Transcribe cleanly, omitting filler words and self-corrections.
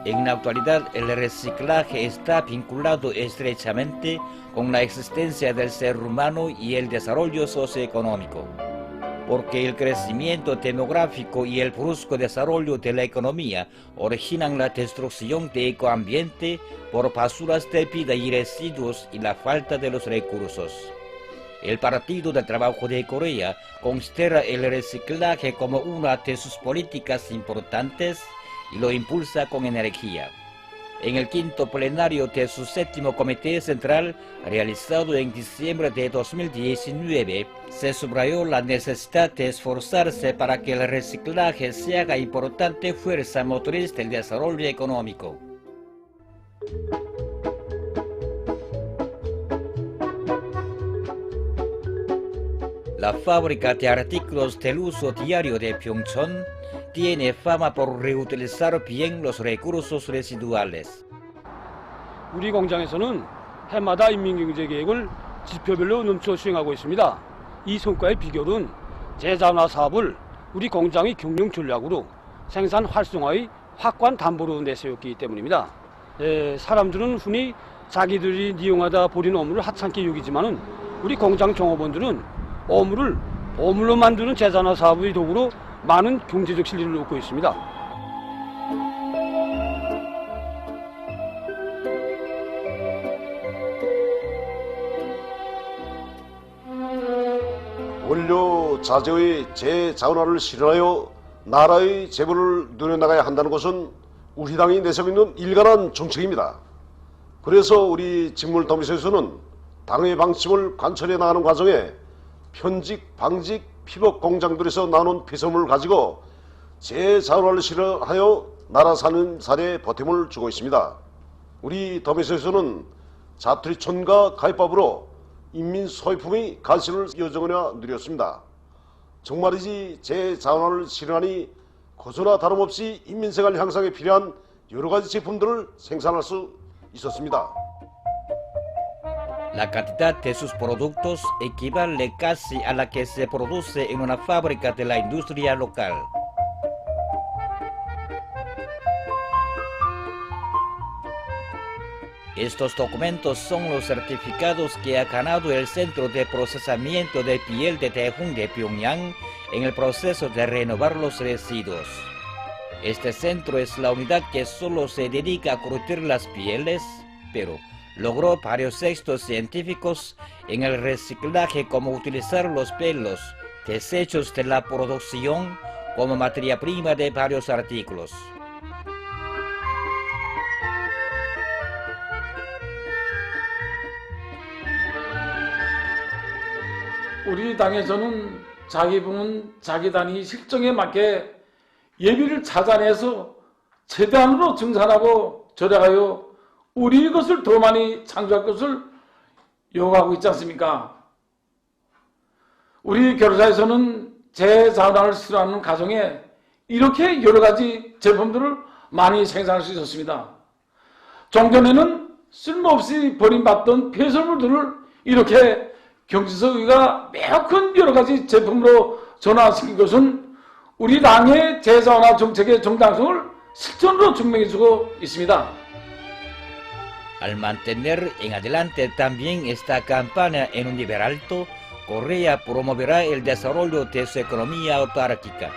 En la actualidad, el reciclaje está vinculado estrechamente con la existencia del ser humano y el desarrollo socioeconómico, porque el crecimiento demográfico y el brusco desarrollo de la economía originan la destrucción del ecoambiente por basuras de vida y residuos y la falta de los recursos. El Partido del Trabajo de Corea considera el reciclaje como una de sus políticas importantes y lo impulsa con energía. En el quinto plenario de su séptimo Comité Central, realizado en diciembre de 2019, se subrayó la necesidad de esforzarse para que el reciclaje se haga importante fuerza motriz del desarrollo económico. La fábrica de artículos del uso diario de Pyeongchon tiene fama por reutilizar bien los recursos residuales. 우리 공장에서는 해마다 인민경제계획을 지표별로 넘쳐 수행하고 있습니다. 이 성과의 비결은 재자원화 사업을 우리 공장의 경영 전략으로 생산 활성화의 확고한 담보로 내세웠기 때문입니다. 사람들은 흔히 자기들이 이용하다 버린 어물을 하찮게 여기지만은 우리 공장 종업원들은 어물을 보물로 만드는 재자원화 사업의 도구로 많은 경제적 실리를 얻고 있습니다. 원료 자재의 재자원화를 실현하여 나라의 재벌을 누려나가야 한다는 것은 우리 당이 내세우고 있는 일관한 정책입니다. 그래서 우리 직물도매소에서는 당의 방침을 관철해 나가는 과정에 편직, 방직, 피복 공장들에서 나눈 폐쇄물을 가지고 재자원화를 실현하여 나라 사는 살에 보탬을 주고 있습니다. 우리 도매소에서는 자투리 촌가 가입법으로 인민 소유품의 가치를 여정하여 누렸습니다. 정말이지 재자원화를 실현하니 고소나 다름없이 인민생활 향상에 필요한 여러 가지 제품들을 생산할 수 있었습니다. La cantidad de sus productos equivale casi a la que se produce en una fábrica de la industria local. Estos documentos son los certificados que ha ganado el Centro de Procesamiento de Piel de Daejeon de Pyongyang en el proceso de renovar los residuos. Este centro es la unidad que solo se dedica a curtir las pieles, pero logró varios éxitos científicos en el reciclaje, como utilizar los pelos, desechos de la producción, como materia prima de varios artículos. 우리 당에서는 자기 부문 자기 단위 실정에 맞게 예비를 찾아내서 최대한으로 증산하고 절약하여 우리 것을 더 많이 창조할 것을 요구하고 있지 않습니까? 우리 결사에서는 재자원화를 실현하는 과정에 이렇게 여러 가지 제품들을 많이 생산할 수 있었습니다. 종전에는 쓸모없이 버림받던 폐설물들을 이렇게 경제서의가 매우 큰 여러 가지 제품으로 전환시킨 것은 우리 당의 재자원화 정책의 정당성을 실천으로 증명해주고 있습니다. Al mantener en adelante también esta campaña en un nivel alto, Corea promoverá el desarrollo de su economía autárquica.